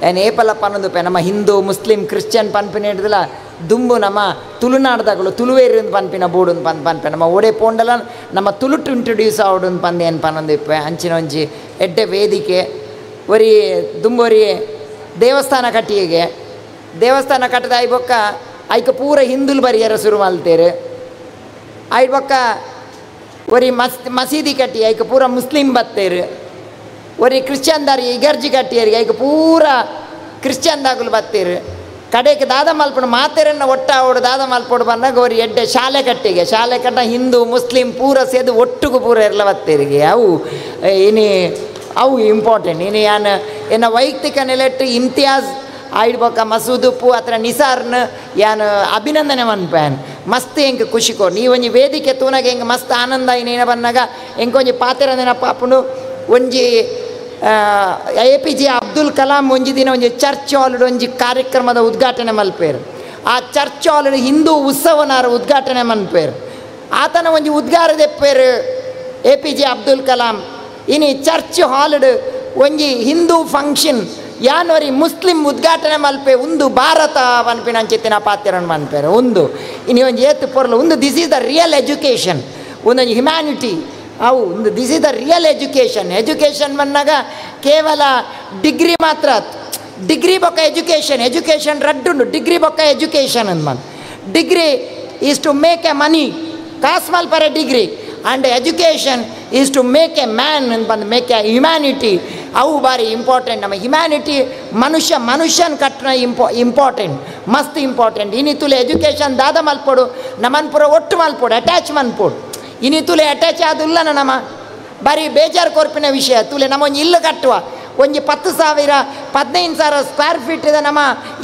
ಏನು ಏಪಲ ಪನ್ನೊಂದು ಪೆ ನಮ್ಮ ಹಿಂದೂ ಮುಸ್ಲಿಂ ಕ್ರಿಶ್ಚಿಯನ್ ಪನ್ಪಿನ ಹಿಡಿದಿಲ್ಲ ದುಂಬು ನಮ್ಮ ತುಳುನಾಡ್ದಾಗಳು ತುಳುವೇರಿನ ಪನ್ಪಿನ ಬೋಡುಂದು ಪನ್ಪೆ ನಮ್ಮ ಓಡೆ ಪೋಂಡಲ ನಮ್ಮ ತುಳುಟು ಇಂಟ್ರೊಡ್ಯೂಸ್ ಆವಡುಂದು ಪಂದು ಏನು ಪನ್ನೊಂದು ಇಪ್ಪೆ ಅಂಚಿನ ಒಂಜಿ ಎಡ್ಡೆ ವೇದಿಕೆ ಒರಿ ದುಂಬೊರಿ ದೇವಸ್ಥಾನ ಕಟ್ಟಿಗೆ ದೇವಸ್ಥಾನ ಕಟ್ಟದ ಐಬೊಕ್ಕ ಐಕ ಪೂರ ಹಿಂದುಲು ಬರಿಯರ ಶುರು ಮಲ್ತೇರು ಐಬೊಕ್ಕ ಒರಿ ಮಸೀದಿ ಕಟ್ಟಿ ಐಕ ಪೂರ ಮುಸ್ಲಿಂ ಬತ್ತೇರು ಒರಿ ಕ್ರಿಶ್ಚಿಯನ್ ದಾರಿ ಇಗರ್ಜಿ ಕಟ್ಟಿಯರಿಗೆ ಐಕ ಪೂರ ಕ್ರಿಶ್ಚಿಯನ್ ದಾಗುಲು ಬತ್ತೇರು ಕಡೆಗೆ ದಾದ ಮಲ್ಪಡು ಮಾತೆರನ್ನ ಒಟ್ಟ ಅವಡು ದಾದ ಮಲ್ಪಡು ಬಂದಾಗ ಅವ್ರು ಎಡ್ಡೆ ಶಾಲೆ ಕಟ್ಟಿಗೆ ಶಾಲೆ ಕಟ್ಟ ಹಿಂದೂ ಮುಸ್ಲಿಂ ಪೂರ ಸೇದು ಒಟ್ಟಿಗೂ ಪೂರ ಎಲ್ಲ ಬತ್ತೇರಿಗೆ ಅವು ಇನಿ ಅವು ಇಂಪಾರ್ಟೆಂಟ್ ಇನಿ ಯಾನು ಎನ್ನ ವೈಯಕ್ತಿಕ ನೆಲೆಟ್ಟು ಇಮ್ತಿಯಾಜ್ ಆಯ್ಡ್ಬೊಕ್ಕ ಮಸೂದುಪ್ಪು ಅಥವಾ ನಿಸಾರ್ನ ಯಾನು ಅಭಿನಂದನೆ ಮನ್ಪೇನ್ ಮಸ್ತ್ ಹೆಂಗೆ ಖುಷಿ ಕೊಡು ನೀವು ಒಂಜಿ ವೇದಿಕೆ ತೂನಾಗ ಹೆಂಗೆ ಮಸ್ತ್ ಆನಂದ ಇನ್ನೇನ ಬಂದಾಗ ಹೆಂಗೆ ಒಂಜಿ ಪಾತೆರ ನೆನಪಾಪುನು ಒಂಜಿ APJ ಅಬ್ದುಲ್ ಕಲಾಂ ಒಂಜಿ ದಿನ ಒಂಜಿ ಚರ್ಚ್ ಹಾಲ್ಡ್ ಒಂಜಿ ಕಾರ್ಯಕ್ರಮದ ಉದ್ಘಾಟನೆ ಮಲ್ಪೇರು ಆ ಚರ್ಚ್ ಹಾಲ್ಡ್ ಹಿಂದೂ ಉತ್ಸವನಾರ ಉದ್ಘಾಟನೆ ಮನ್ಪೇರು ಆತನ ಒಂಜಿ ಉದ್ಗಾರ ದೆಪ್ಪೇರು APJ ಅಬ್ದುಲ್ ಕಲಾಂ ಇನಿ ಚರ್ಚ್ ಹಾಲ್ಡ್ ಒಂಜಿ ಹಿಂದೂ ಫಂಕ್ಷನ್ ಯಾನವರಿ ಮುಸ್ಲಿಂ ಉದ್ಘಾಟನೆ ಮಲ್ಪೆ ಒಂದು ಭಾರತ ಪನ್ಪಿನ ಅಂಚಿತ್ತಿನ ಪಾತ್ಯರನ್ನು ಮನ್ಪೇರು ಒಂದು ಇನ್ನು ಒಂಜಿ ಏತು ಪೊರ್ಲು ಒಂದು this is the real education ಒಂದೊಂದು ಹ್ಯುಮ್ಯಾನಿಟಿ ಅವು ಒಂದು this is the real education ಬಂದಾಗ ಕೇವಲ ಡಿಗ್ರಿ ಮಾತ್ರ ಡಿಗ್ರಿ ಬೊಕ್ಕ ಎಜುಕೇಷನ್ ರಡ್ಡುಂಡು ಡಿಗ್ರಿ ಬೊಕ್ಕ ಎಜುಕೇಷನ್ ಅಂದ್ degree is to make a money ಕಾಸು ಮಲ್ಪರೆ degree and education is to make a man ಅಂತ ಬಂದು ಮೇಕ್ ಎ ಹ್ಯುಮ್ಯಾನಿಟಿ ಅವು ಭಾರಿ ಇಂಪಾರ್ಟೆಂಟ್ ನಮ್ಮ ಹ್ಯುಮ್ಯಾನಿಟಿ ಮನುಷ್ಯನ ಕಟ್ಟಣ ಇಂಪಾರ್ಟೆಂಟ್ ಮಸ್ತ್ ಇಂಪಾರ್ಟೆಂಟ್ ಇನ್ನಿತುಲೆ ಎಜುಕೇಷನ್ ದಾದ ಮಲ್ಪೊಡು ನಮ್ಮನ್ನು ಪೂರ ಒಟ್ಟು ಮಲ್ಪೊಡು ಅಟ್ಯಾಚ್ ಮನ್ಪೊಡು ಇನ್ನಿತುಲೆ ಅಟ್ಯಾಚ್ ಆದಿಲ್ಲ ನಮ್ಮ ಬಾರಿ ಬೇಜಾರು ಕೊರ್ಪಿನ ವಿಷಯ ತುಲೆ ನಮ್ಮ ಒಂದು ಇಲ್ಲು ಕಟ್ಟುವ ಒಂಜಿ 10,000 15,000 ಸ್ಕ್ವೇರ್ ಫೀಟ್ ಇದೆ ನಮ್ಮ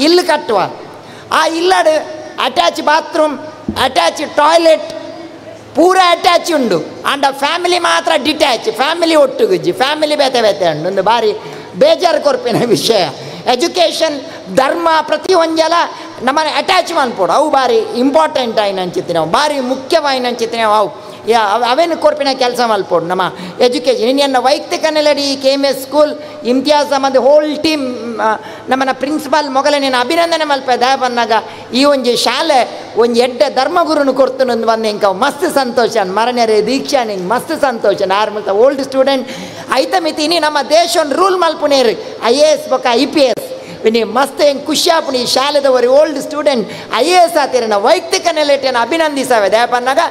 ಇಲ್ಲು ಕಟ್ಟುವ ಆ ಇಲ್ಲಡು ಅಟ್ಯಾಚ್ ಬಾತ್ರೂಮ್ ಅಟ್ಯಾಚ್ ಟಾಯ್ಲೆಟ್ ಪೂರ ಅಟ್ಯಾಚ್ ಉಂಡು ಆಂಡ ಫ್ಯಾಮಿಲಿ ಮಾತ್ರ ಡಿಟ್ಯಾಚ್ ಫ್ಯಾಮಿಲಿ ಒಟ್ಟುಗುಜ್ಜಿ ಫ್ಯಾಮಿಲಿ ಬೇತೆ ಉಂಡು ಒಂದು ಬಾರಿ ಬೇಜಾರು ಕೊರ್ಪಿನ ವಿಷಯ ಎಜುಕೇಷನ್ ಧರ್ಮ ಪ್ರತಿ ಒಂಜಲ ನಮ್ಮನೆ ಅಟ್ಯಾಚ್ ಮನ್ಪೋಡು ಅವು ಬಾರಿ ಇಂಪಾರ್ಟೆಂಟ್ ಆಯ್ನ ಅಂಚಿತ್ತಿ ನಾವು ಬಾರಿ ಮುಖ್ಯವಾಯಿನ ಅಂಚಿತ್ತಿ ನಾವು ಅವು ಅವೇನು ಕೊರ್ಪಿನ ಕೆಲಸ ಮಲ್ಪೋಡು ನಮ್ಮ ಎಜುಕೇಷನ್ ಇನ್ನೆನ್ನ ವೈಯಕ್ತಿಕ ನೆಲೆಡಿ KMS school Imtiaz Ahmad whole team ನಮ್ಮನ್ನ ಪ್ರಿನ್ಸಿಪಾಲ್ ಮೊಗಲನೇನು ಅಭಿನಂದನೆ ಮಲ್ಪ ದಯ ಬಂದಾಗ ಈ ಒಂಜಿ ಶಾಲೆ ಒಂಜಿ ಎಡ್ಡೆ ಧರ್ಮಗುರುನು ಕೊಡ್ತುನೊಂದು ಬಂದು ಹೆಂಗೆ ಮಸ್ತ್ ಸಂತೋಷ ಮರಣ್ಯರೇ ದೀಕ್ಷಾ ನಿಂಗೆ ಮಸ್ತ್ ಸಂತೋಷ ನಾರ್ಮಲ್ ಓಲ್ಡ್ ಸ್ಟೂಡೆಂಟ್ ಐತ ಮಿತಿ ಇನಿ ನಮ್ಮ ದೇಶವನ್ನು ರೂಲ್ ಮಲ್ಪುನೇರು IAS ಬೊಕ್ಕ IPS ಇನಿ ಮಸ್ತ್ ಹೆಂಗೆ ಖುಷಿ ಆಪುಣಿ ಈ ಶಾಲೆದವರಿ ಓಲ್ಡ್ ಸ್ಟೂಡೆಂಟ್ IAS ಆತೀರ ನಾವು ವೈಯಕ್ತಿಕ ನೆಲೆಟೇನು ಅಭಿನಂದಿಸಾವೆ ದಯ ಬಂದಾಗ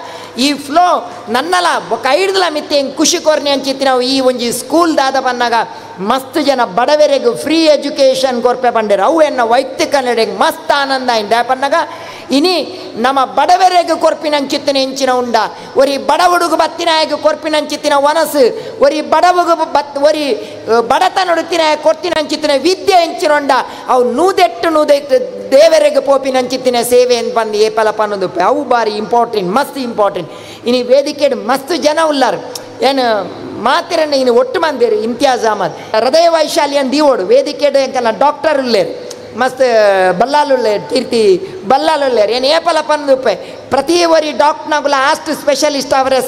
ಈ ಫ್ಲೋ ನನ್ನಲ ಬೊಕ್ಕ ಹಿಡ್ದಲ ಮಿತ್ತಿ ಹೆಂಗೆ ಖುಷಿ ಕೊರ್ನಿ ಅಂಚಿತ್ತಿ ನಾವು ಈ ಒಂಜಿ ಸ್ಕೂಲ್ ದಾದ ಬಂದಾಗ ಮಸ್ತ್ ಜನ ಬಡವರೆಗೂ ಫ್ರೀ ಎಜುಕೇಷನ್ ಕೊರ್ಪೆ ಬಂದಿರು ಅವು ಎನ್ನ ವೈಯಕ್ತಿಕ ನೆಲೆಗೆ ಮಸ್ತ್ ಆನಂದ ಆಯ್ತು ದಯ ಬಂದಾಗ ಇನಿ ನಮ್ಮ ಬಡವರೆಗೂ ಕೊರ್ಪಿನಂಚಿತ್ತಿನ ಹೆಂಚಿನ ಉಂಡ ಒರಿ ಬಡ ಹುಡುಗ ಬತ್ತಿನಾಯಗ ಕೊರ್ಪಿನಂಚಿತ್ತಿನ ವನಸು ಒರಿ ಬಡವುಗು ಒರಿ ಬಡತನಡುತ್ತಿನ ಕೊರ್ತಿನಂಚಿತ್ತಿನ ವಿದ್ಯೆ ಹೆಂಚಿನ ಉಂಡ ಅವು ನೂದೆಟ್ಟು ದೇವರೆಗೆ ಪೋಪಿನಂಚಿತ್ತಿನ ಸೇವೆ ಅಂತ ಬಂದು ಏಪಲಪ ಅನ್ನೋದು ಅವು ಬಾರಿ ಇಂಪಾರ್ಟೆಂಟ್ ಮಸ್ತ್ ಇಂಪಾರ್ಟೆಂಟ್ ಇನಿ ವೇದಿಕೆ ಮಸ್ತ್ ಜನ ಉಲ್ಲಾರು ಏನು ಮಾತಿರನ್ನ ಇನ್ನು ಒಟ್ಟು ಮಂದಿರು ಇಮ್ತಿಯಾಜ್ ಅಹಮದ್ ಹೃದಯ ವೈಶಾಲ್ಯನ್ ದೀವೋಡು ವೇದಿಕೆ ಎಂಕಲ್ಲ ಡಾಕ್ಟರ್ ಉಳ್ಳೇರು ಮಸ್ತ್ ಬಲ್ಲಾಲುಳ್ಳೇರು ಕೀರ್ತಿ ಬಲ್ಲಾಲುಳ್ಳೇರು ಏನು ಏಪಲ ಪನ್ನುಪ್ಪೆ ಪ್ರತಿ ಒರಿ ಡಾಕ್ಟ್ನಾಗುಲ ಆಸ್ಟ್ ಸ್ಪೆಷಲಿಸ್ಟ್ ಅವರೇ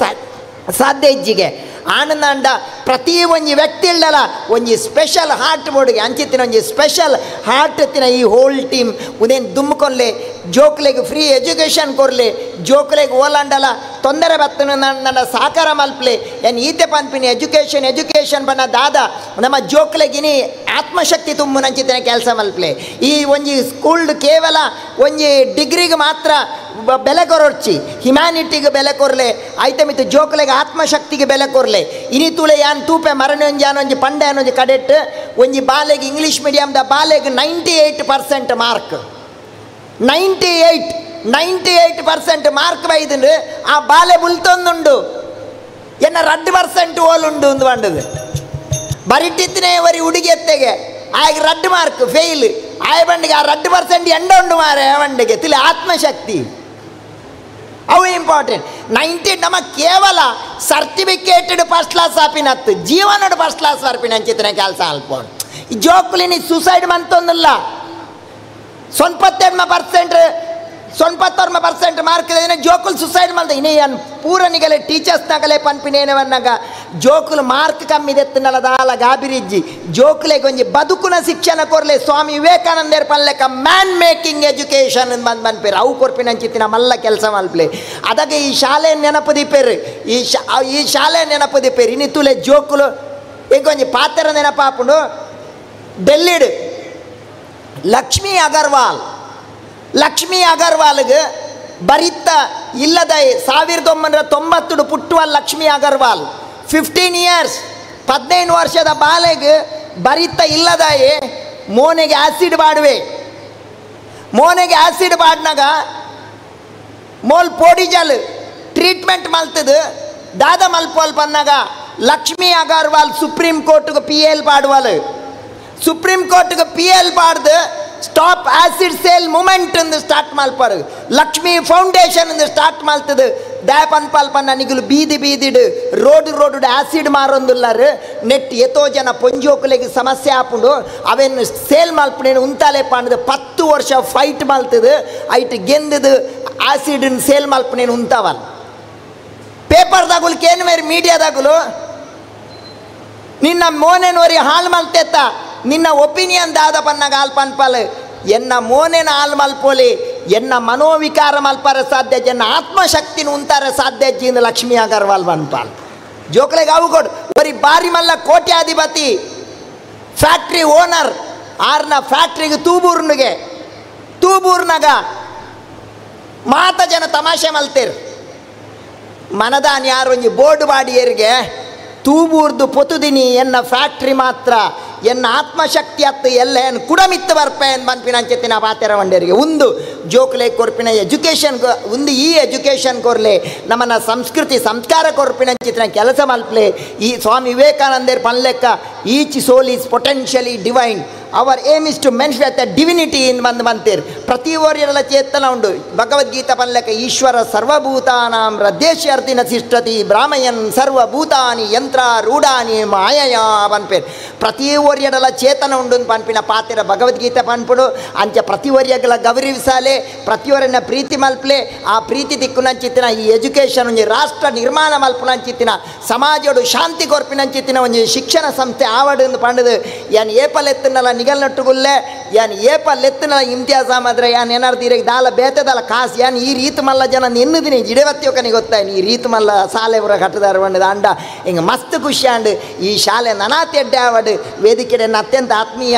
ಸಾಧ್ಯ ಇಜ್ಜಿಗೆ ಆನಂದ ಅಂಡ ಪ್ರತಿ ಒಂಜಿ ವ್ಯಕ್ತಿ ಇಳ್ಳಲ್ಲ ಒಂಜಿ ಸ್ಪೆಷಲ್ ಹಾರ್ಟ್ ಬೋರ್ಡ್ಗೆ ಅಂಚಿತ್ತಿನ ಒಂಜಿ ಸ್ಪೆಷಲ್ ಹಾರ್ಟ್ ಎತ್ತಿನ ಈ ಹೋಲ್ ಟೀಮ್ ಉದೇನು ದುಮ್ಕೊಲ್ಲೆ ಜೋಕ್ಲೆಗೆ ಫ್ರೀ ಎಜುಕೇಷನ್ ಕೊರ್ಲೆ ಜೋಕ್ಲೆಗೆ ಓಲಾಂಡಲ ತೊಂದರೆ ಬತ್ತನು ನನ್ನ ಸಾಕಾರ ಮಲ್ಪಲೆ ಏನು ಈತೆ ಪನ್ಪಿನಿ ಎಜುಕೇಷನ್ ಬನ್ನ ದಾದ ನಮ್ಮ ಜೋಕ್ಲೆಗಿನಿ ಆತ್ಮಶಕ್ತಿ ತುಂಬುನಂಚಿತ್ತಿನ ಕೆಲಸ ಮಲ್ಪಲೆ ಈ ಒಂಜಿ ಸ್ಕೂಲ್ಡ್ ಕೇವಲ ಒಂಜಿ ಡಿಗ್ರಿಗೆ ಮಾತ್ರ ಬೆಲೆ ಕೊರೊಡ್ಚಿ ಹ್ಯುಮ್ಯಾನಿಟಿಗೆ ಬೆಲೆ ಕೊರ್ಲೆ ಐತ ಮಿತ್ತು ಜೋಕ್ಲೆಗೆ ಆತ್ಮಶಕ್ತಿಗೆ ಬೆಲೆ ಕೊರ್ಲೆ ಇನಿ ತುಳೆ ಯಾನ್ ತೂಪೆ ಮರಣಿ ಒಂಜಿ ಯಾನೊಂಜಿ ಪಂಡೆ ಅನ್ನೊಂಜಿ ಕಡೆಟ್ ಒಂಜಿ ಬಾಲೆಗೆ ಇಂಗ್ಲೀಷ್ ಮೀಡಿಯಮ್ದ ಬಾಲೆಗೆ 98% ಮಾರ್ಕ್ 98% ಮಾರ್ಕ್ ಬೈದು ಆ ಬಾಲೆ ಬುಲ್ತೊಂದುಂಡು ಎನ್ನ 2% ಓಲುಂಡು ಒಂದು ಬಂಡದು ಬರಿಟ್ಟಿತ್ತಿನೇ ವರಿ ಹುಡುಗಿ ಎತ್ತೆಗೆ ಆಗ 2 ಮಾರ್ಕ್ ಫೇಲ್ ಆಯ ಬಂಡಿಗೆ ಆ 2% ಎಂಡ ಉಂಡು ಮಾರೆ ಬಂಡಿಗೆ ತಿಳಿ ಆತ್ಮಶಕ್ತಿ ಅವು ಇಂಪಾರ್ಟೆಂಟ್ 90 ನಮ್ಮ ಕೇವಲ ಸರ್ಟಿಫಿಕೇಟೆಡ್ ಫಸ್ಟ್ ಕ್ಲಾಸ್ ಆಪಿನತ್ತು ಜೀವನದ ಫಸ್ಟ್ ಕ್ಲಾಸ್ ಆಪಿನ ಅಂಚಿತ್ತಿನ ಕೆಲಸ ಅಲ್ಪೋಣ ಈ ಜೋಕ್ಲಿನಿ ಸೂಸೈಡ್ ಮಂತೊಂದಿಲ್ಲ 92% 90% ಮಾರ್ಕ್ ಇದೆ ಜೋಕುಲು ಸುಸೈಡ್ ಮಾಡ್ದೆ ಇನ್ನು ಏನು ಪೂರನಿಗಲೆ ಟೀಚರ್ಸ್ನಾಗಲೇ ಪನ್ಪಿನೇನವನ್ನಾಗ ಜೋಕುಲು ಮಾರ್ಕ್ ಕಮ್ಮಿ ದೆತ್ತನಲ್ಲ ದಾಲ ಗಾಬಿರಿಜ್ಜಿ ಜೋಕುಲೆಗೆ ಒಂಜಿ ಬದುಕುನ ಶಿಕ್ಷಣ ಕೊರ್ಲೆ ಸ್ವಾಮಿ ವಿವೇಕಾನಂದರ್ ಪನ್ಲೆಕ್ಕ ಮ್ಯಾನ್ ಮೇಕಿಂಗ್ ಎಜುಕೇಷನ್ ಬಂದು ಬಂದ್ಪೇರು ಅವು ಕೊರ್ಪಿನಂಚಿತ್ತಿನ ಮಲ್ಲ ಕೆಲಸ ಮಲ್ಪಲೆ ಅದಕ್ಕೆ ಈ ಶಾಲೆ ನೆನಪು ದಿಪ್ಪೇರು ಈ ಶಾಲೆ ನೆನಪು ದಿಪ್ಪೇರು ಇನ್ನು ತುಲೆ ಜೋಕುಲು ಈಗ ಒಂಜಿ ಪಾತ್ರ ನೆನಪಾಪುಂಡು ಡೆಲ್ಲಿಡ್ ಲಕ್ಷ್ಮೀ ಅಗರ್ವಾಲ್ಗೆ ಬರಿತ್ತ ಇಲ್ಲದ 1990 ಪುಟ್ಟುವ ಲಕ್ಷ್ಮೀ ಅಗರ್ವಾಲ್ 15 ಇಯರ್ಸ್ 15 ವರ್ಷದ ಬಾಲೆಗೆ ಬರಿತ್ತ ಇಲ್ಲದಾಯಿ ಮೋನೆಗೆ ಆ್ಯಸಿಡ್ ಬಾಡುವೆ ಮೋನೆಗೆ ಆ್ಯಸಿಡ್ ಬಾಡ್ನಾಗ ಮೋಲ್ ಪೋಡಿಜಲ್ ಟ್ರೀಟ್ಮೆಂಟ್ ಮಲ್ತದು ದಾದ ಮಲ್ಪೋಲ್ ಪನ್ನಾಗ ಲಕ್ಷ್ಮೀ ಅಗರ್ವಾಲ್ ಸುಪ್ರೀಂ ಕೋರ್ಟ್ಗೆ PL ಪಾಡುವಲ್ ಸುಪ್ರೀಂ ಕೋರ್ಟ್ಗೆ PL ಪಾಡ್ದು ಸ್ಟಾಪ್ ಆ್ಯಸಿಡ್ ಸೇಲ್ ಮೂಮೆಂಟ್ ಎಂದು ಸ್ಟಾರ್ಟ್ ಮಲ್ಪಾರು ಲಕ್ಷ್ಮೀ ಫೌಂಡೇಶನ್ ಎಂದು ಸ್ಟಾರ್ಟ್ ಮಲ್ತದು ದ್ಯಾಪ್ ಅನ್ಪಾಲ್ಪನ್ನ ನಿಗುಲು ಬೀದಿಡು ರೋಡು ಆ್ಯಸಿಡ್ ಮಾರೊಂದುಲ್ಲಾರು ನೆಟ್ ಎತೋ ಜನ ಪೊಂಜೋಕುಲೆಗೆ ಸಮಸ್ಯೆ ಹಾಪುಂಡು ಅವೇನು ಸೇಲ್ ಮಲ್ಪನೇನು ಉಂತಾಲೆ ಪಾಂಡದು 10 ವರ್ಷ ಫೈಟ್ ಮಲ್ತದು ಐಟ್ ಗೆಂದದು ಆ್ಯಸಿಡ್ ಸೇಲ್ ಮಲ್ಪನೇನು ಉಂತಾವಲ್ಲ ಪೇಪರ್ದಾಗುಲು ಕೇನ್ವೇರಿ ಮೀಡಿಯಾದಾಗುಲು ನಿನ್ನ ಮೋನೆನವರಿ ಹಾಳು ಮಲ್ತೆತ್ತ ನಿನ್ನ ಒಪಿನಿಯನ್ ದಾದ ಪನ್ನಾಗ ಹಾಲು ಪನ್ಪಾಲು ಎನ್ನ ಮೋನೆನ ಹಾಲು ಮಲ್ಪೋಲಿ ಎನ್ನ ಮನೋವಿಕಾರ ಮಲ್ಪಾರ ಸಾಧ್ಯ ಎನ್ನ ಆತ್ಮಶಕ್ತಿನ ಉಂತಾರೆ ಸಾಧ್ಯ ಜೀನ ಲಕ್ಷ್ಮೀ ಅಗರ್ವಾಲ್ ಪನ್ಪಾಲ್ ಜೋಕ್ಲೆಗೆ ಅವು ಕೊಡು ಬರೀ ಬಾರಿ ಮಲ್ಲ ಕೋಟ್ಯಾಧಿಪತಿ ಫ್ಯಾಕ್ಟ್ರಿ ಓನರ್ ಆರ್ನ ಫ್ಯಾಕ್ಟ್ರಿಗೆ ತೂಬೂರ್ನಾಗ ಮಾತ ಜನ ತಮಾಷೆ ಮಲ್ತೇರು ಮನದಾನ್ ಯಾರೊಂಜಿ ಬೋರ್ಡ್ ಬಾಡಿಯರಿಗೆ ತೂಬೂರ್ದು ಪೊತುದಿನಿ ಎನ್ನ ಫ್ಯಾಕ್ಟ್ರಿ ಮಾತ್ರ ಎನ್ನ ಆತ್ಮಶಕ್ತಿ ಅತ್ತು ಎಲ್ಲ ಏನು ಕುಡಮಿತ್ತು ಬರ್ಪೆ ಏನು ಬಂದ್ಪಿನಂಚೆತ್ತಿನ ಪಾತೆರ ಮಂಡ್ಯರಿಗೆ ಒಂದು ಜೋಕುಲೆ ಕೊರ್ಪಿನ ಎಜುಕೇಷನ್ ಒಂದು ಈ ಎಜುಕೇಷನ್ ಕೊರ್ಲೆ ನಮ್ಮನ್ನ ಸಂಸ್ಕೃತಿ ಸಂಸ್ಕಾರ ಕೊರ್ಪಿನಂಚಿತ್ತಿನ ಕೆಲಸ ಮಲ್ಪಲೆ ಈ ಸ್ವಾಮಿ ವಿವೇಕಾನಂದರ್ ಪನ್ಲೆಕ್ಕ each soul is potentially divine our aim is to mention the divinity in ಬಂತೀರ್ ಪ್ರತಿ ಓರ್ಯರೆಲ್ಲ ಚೇತನ ಉಂಡು ಭಗವದ್ಗೀತಾ ಪನ್ಲೆಕ್ಕ ಈಶ್ವರ ಸರ್ವಭೂತಾನಾಂ ಹೃದಯೇಶ್ವರ್ತಿನ ಸಿಷ್ಠತಿ ಬ್ರಾಹ್ಮಯನ್ ಸರ್ವಭೂತಾನಿ ಯಂತ್ರ ರೂಢಾನಿ ಮಾಯಯ ಪನ್ಪೇರ್ ಪ್ರತಿ ಓರ್ಯರೆಲ್ಲ ಚೇತನ ಉಂಡು ಪನ್ಪಿನ ಪಾತಿರ ಭಗವದ್ಗೀತೆ ಪನ್ಪುಡು ಅಂಚ ಪ್ರತಿ ಓರ್ಯಗಳ ಗೌರವಿಸಾಲೆ ಪ್ರತಿಯೊರನ್ನ ಪ್ರೀತಿ ಮಲ್ಪಲೆ ಆ ಪ್ರೀತಿ ದಿಕ್ಕುನಂಚಿತ್ತಿನ ಈ ಎಜುಕೇಷನ್ ಒಂಜಿ ರಾಷ್ಟ್ರ ನಿರ್ಮಾಣ ಮಲ್ಪುನಂಚಿತ್ತಿನ ಸಮಾಜಡು ಶಾಂತಿ ಕೊರ್ಪಿನಂಚಿತ್ತಿನ ಒಂಜಿ ಶಿಕ್ಷಣ ಸಂಸ್ಥೆ ಆವಡು ಪಂಡದು ಯಾನ್ ಏಪಲ್ ಎತ್ತನಲ್ಲ ನಿಗಲ್ನಟ್ಟುಗುಲ್ಲೆ ಯಾನ್ ಏಪಲ್ ಎತ್ತನಲ್ಲ ಇಮ್ತಿಯಾಜ್ ಆಮದ್ರೆ ಯಾನ್ ಏನಾರ್ದು ಇರಿಗೆ ದಾಲ ಬೇತೆದಲ್ಲ ಕಾಸು ಯಾನ್ ಈ ರೀತಿ ಮಲ್ಲ ಜನ ಎನ್ನುದಿನಿ ಜಿಡವತ್ತಿಯೋಕನಿಗೆ ಗೊತ್ತಾಯ್ತು ಈ ರೀತಿ ಮಲ್ಲ ಶಾಲೆ ಊರ ಕಟ್ಟದಾರ ಬಂಡದ ಅಂಡ ಹಿಂಗೆ ಮಸ್ತ್ ಖುಷಿ ಅಂಡು ಈ ಶಾಲೆ ನನಾತಿ ಎಡ್ಡೆ ಆವಡು ವೇದಿಕೆ ಅತ್ಯಂತ ಆತ್ಮೀಯ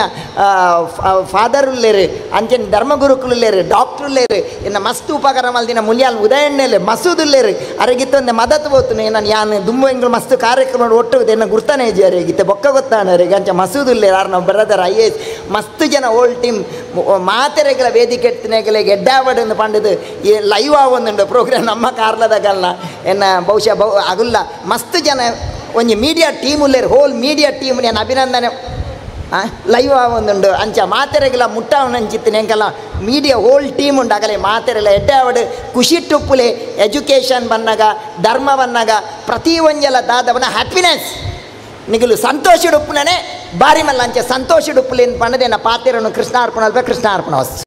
ಫಾದರುಲ್ಲೇರು ಅಂಚನೆ ಧರ್ಮಗುರುಕುಲೇರು ಡಾಕ್ಟ್ರುಲ್ಲೇರು ಇನ್ನು ಮಸ್ತ್ ಉಪಕಾರ ಮಲ್ದಿನ ಮುಲ್ಯಾಲ್ ಉದಯಣ್ಣೆಲೆ ಮಸೂದುಲ್ಲೇರು ಅರಗಿತ್ತೊಂದೆ ಮದತ್ ಬೋತುನೆ ನಾನು ಯಾನು ದುಂಬು ಹೆಂಗ್ಳು ಮಸ್ತ್ ಕಾರ್ಯಕ್ರಮ ಒಟ್ಟು ಎನ್ನ ಗುರ್ತಾನೆ ಜಿ ಅರಗಿತ್ತೆ ಬೊಕ್ಕ ಗೊತ್ತಾನರಿಗೆ ಅಂಚ ಮಸೂದುಲ್ಲೇರು ಆರು ನಾವು ಬರದರ IAS ಮಸ್ತ್ ಜನ ಓಲ್ಡ್ ಟೀಮ್ ಮಾತೆರೆಗಳ ವೇದಿಕೆ ಎತ್ತಿನೆಗೆಲೆ ಗೆಡ್ಡಾವಡು ಪಂಡದು ಈ ಲೈವ್ ಆವೊಂದುಂಡು ಪ್ರೋಗ್ರಾಮ್ ನಮ್ಮ ಕಾರ್ಲದಾಗಲ್ಲ ಎನ್ನ ಬಹುಶಃ ಅಗುಲ್ಲ ಮಸ್ತ್ ಜನ ಒಂಜಿ ಮೀಡಿಯಾ ಟೀಮ್ ಉಲ್ಲೇರು ಹೋಲ್ ಮೀಡಿಯಾ ಟೀಮ್ ನಾನು ಅಭಿನಂದನೆ ಲೈವ್ ಆವೊಂದುಂಡು ಅಂಚ ಮಾತೆರೆಗಳ ಮುಟ್ಟವನಂಚಿತ್ತಿನ ಎಂಕಲ್ಲ ಮೀಡಿಯಾ ಹೋಲ್ ಟೀಮ್ ಉಂಡು ಆಗಲೇ ಮಾತೆರೆಲ್ಲ ಎಡ್ಡೆ ಆವಡು ಖುಷಿ ಟುಪ್ಪುಲೆ ಎಜುಕೇಷನ್ ಬನ್ನಾಗ ಧರ್ಮ ಬನ್ನಾಗ ಪ್ರತಿ ಒಂಜಲ ದಾದವನ ಹ್ಯಾಪಿನೆಸ್ ನಿಗಲು ಸಂತೋಷ ಉಪ್ಪುನೇ ಬಾರಿ ಮಲ್ಲ ಅಂಚೆ ಸಂತೋಷ ಉಪ್ಪುಲೇನು ಪಂಡದೇನ ಪಾತೆರನ್ನು ಕೃಷ್ಣಾರ್ಪಣ ಅಲ್ಪ ಕೃಷ್ಣಾರ್ಪಣ ವಸ್ತು